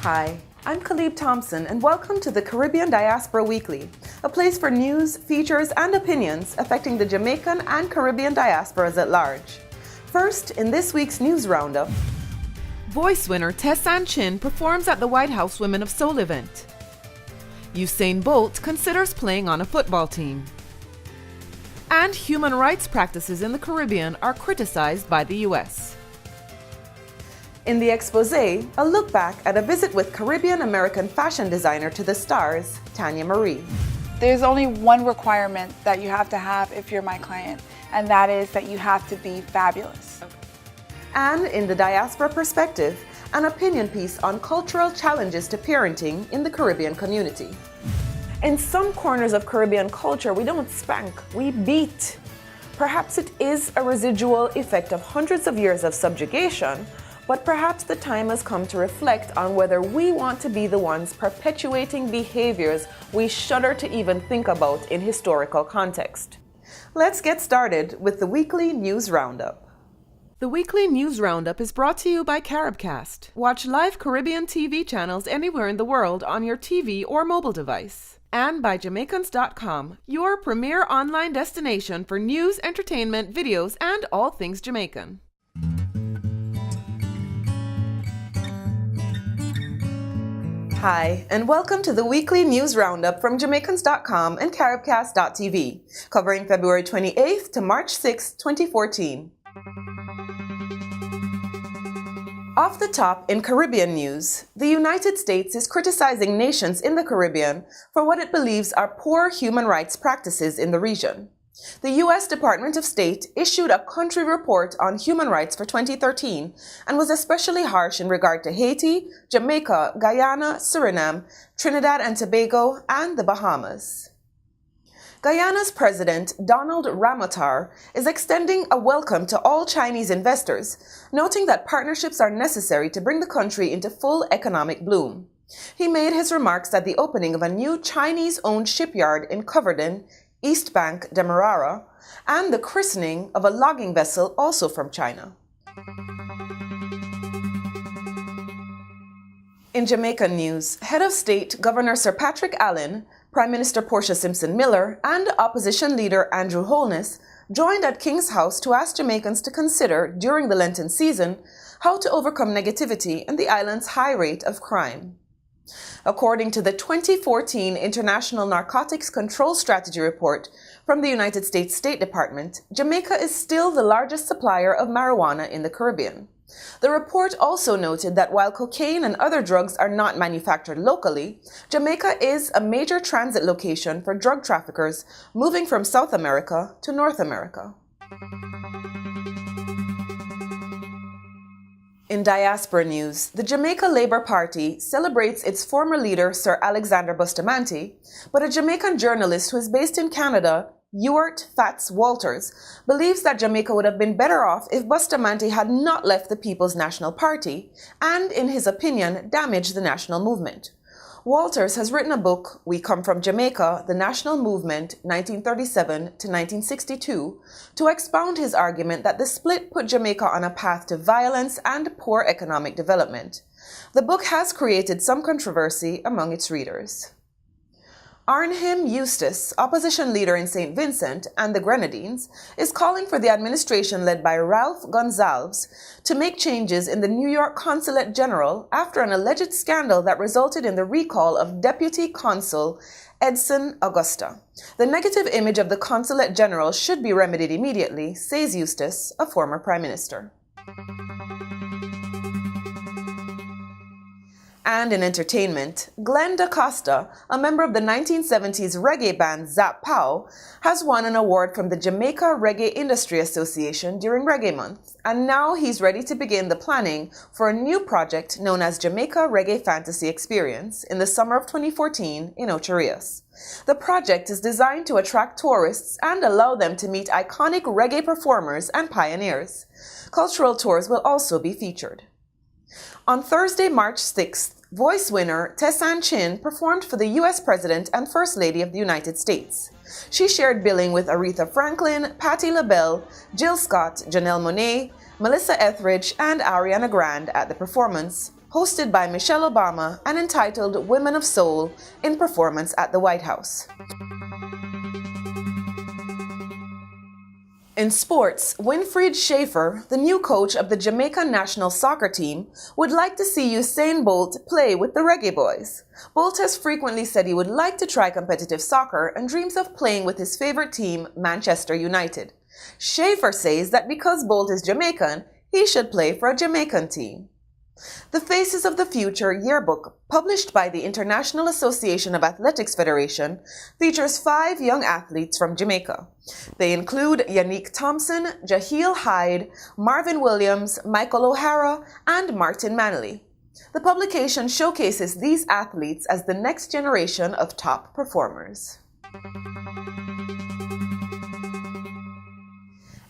Hi, I'm Khalib Thompson, and welcome to the Caribbean Diaspora Weekly, a place for news, features, and opinions affecting the Jamaican and Caribbean diasporas at large. First, in this week's news roundup, Voice winner Tessanne performs at the White House Women of Soul event. Usain Bolt considers playing on a football team. And human rights practices in the Caribbean are criticized by the U.S. In the expose, a look back at a visit with Caribbean-American fashion designer to the stars, Tanya Marie. There's only one requirement that you have to have if you're my client, and that is that you have to be fabulous. And in the diaspora perspective, an opinion piece on cultural challenges to parenting in the Caribbean community. In some corners of Caribbean culture, we don't spank, we beat. Perhaps it is a residual effect of hundreds of years of subjugation, but perhaps the time has come to reflect on whether we want to be the ones perpetuating behaviors we shudder to even think about in historical context. Let's get started with the weekly news roundup. The weekly news roundup is brought to you by Caribcast. Watch live Caribbean TV channels anywhere in the world on your TV or mobile device. And by Jamaicans.com, your premier online destination for news, entertainment, videos, and all things Jamaican. Hi, and welcome to the weekly news roundup from Jamaicans.com and Caribcast.tv, covering February 28th to March 6, 2014. Off the top in Caribbean news, the United States is criticizing nations in the Caribbean for what it believes are poor human rights practices in the region. The U.S. Department of State issued a country report on human rights for 2013 and was especially harsh in regard to Haiti, Jamaica, Guyana, Suriname, Trinidad and Tobago, and the Bahamas. Guyana's President, Donald Ramotar, is extending a welcome to all Chinese investors, noting that partnerships are necessary to bring the country into full economic bloom. He made his remarks at the opening of a new Chinese-owned shipyard in Coverdon, East Bank, Demerara, and the christening of a logging vessel also from China. In Jamaican news, Head of State Governor Sir Patrick Allen, Prime Minister Portia Simpson Miller, and Opposition Leader Andrew Holness joined at King's House to ask Jamaicans to consider, during the Lenten season, how to overcome negativity and the island's high rate of crime. According to the 2014 International Narcotics Control Strategy Report from the United States State Department, Jamaica is still the largest supplier of marijuana in the Caribbean. The report also noted that while cocaine and other drugs are not manufactured locally, Jamaica is a major transit location for drug traffickers moving from South America to North America. In diaspora news, the Jamaica Labour Party celebrates its former leader, Sir Alexander Bustamante, but a Jamaican journalist who is based in Canada, Ewart Fats Walters, believes that Jamaica would have been better off if Bustamante had not left the People's National Party and, in his opinion, damaged the national movement. Walters has written a book, We Come From Jamaica, The National Movement, 1937 to 1962, to expound his argument that the split put Jamaica on a path to violence and poor economic development. The book has created some controversy among its readers. Arnhem Eustace, opposition leader in St. Vincent and the Grenadines, is calling for the administration led by Ralph Gonsalves to make changes in the New York Consulate General after an alleged scandal that resulted in the recall of Deputy Consul Edson Augusta. The negative image of the Consulate General should be remedied immediately, says Eustace, a former Prime Minister. And in entertainment, Glenn DaCosta, a member of the 1970s reggae band Zap Pow, has won an award from the Jamaica Reggae Industry Association during Reggae Month, and now he's ready to begin the planning for a new project known as Jamaica Reggae Fantasy Experience in the summer of 2014 in Ocho Rios. The project is designed to attract tourists and allow them to meet iconic reggae performers and pioneers. Cultural tours will also be featured. On Thursday, March 6th, Voice winner Tessanne performed for the U.S. President and First Lady of the United States. She shared billing with Aretha Franklin, Patti LaBelle, Jill Scott, Janelle Monáe, Melissa Etheridge, and Ariana Grande at the performance, hosted by Michelle Obama and entitled Women of Soul, in performance at the White House. In sports, Winfried Schaefer, the new coach of the Jamaican national soccer team, would like to see Usain Bolt play with the Reggae Boys. Bolt has frequently said he would like to try competitive soccer and dreams of playing with his favorite team, Manchester United. Schaefer says that because Bolt is Jamaican, he should play for a Jamaican team. The Faces of the Future yearbook, published by the International Association of Athletics Federation, features 5 young athletes from Jamaica. They include Yannick Thompson, Jaheel Hyde, Marvin Williams, Michael O'Hara, and Martin Manley. The publication showcases these athletes as the next generation of top performers.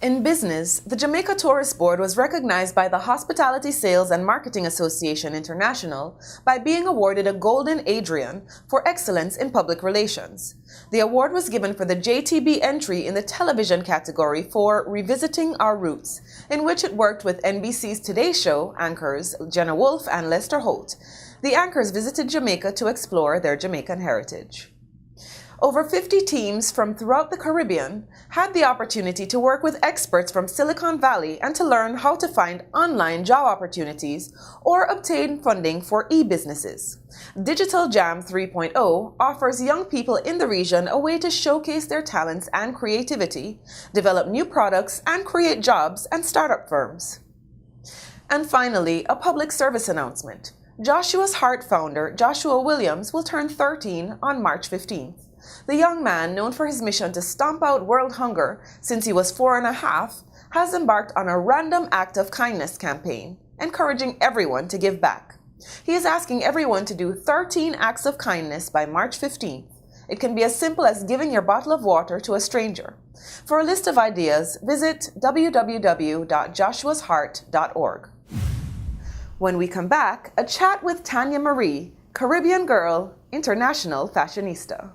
In business, the Jamaica Tourist Board was recognized by the Hospitality Sales and Marketing Association International by being awarded a Golden Adrian for excellence in public relations. The award was given for the JTB entry in the television category for Revisiting Our Roots, in which it worked with NBC's Today Show anchors Jenna Wolfe and Lester Holt. The anchors visited Jamaica to explore their Jamaican heritage. Over 50 teams from throughout the Caribbean had the opportunity to work with experts from Silicon Valley and to learn how to find online job opportunities or obtain funding for e-businesses. Digital Jam 3.0 offers young people in the region a way to showcase their talents and creativity, develop new products, and create jobs and startup firms. And finally, a public service announcement. Joshua's Heart founder, Joshua Williams, will turn 13 on March 15th. The young man, known for his mission to stomp out world hunger since he was 4.5, has embarked on a random act of kindness campaign, encouraging everyone to give back. He is asking everyone to do 13 acts of kindness by March 15th. It can be as simple as giving your bottle of water to a stranger. For a list of ideas, visit www.joshuasheart.org. When we come back, a chat with Tanya Marie, Caribbean girl, international fashionista.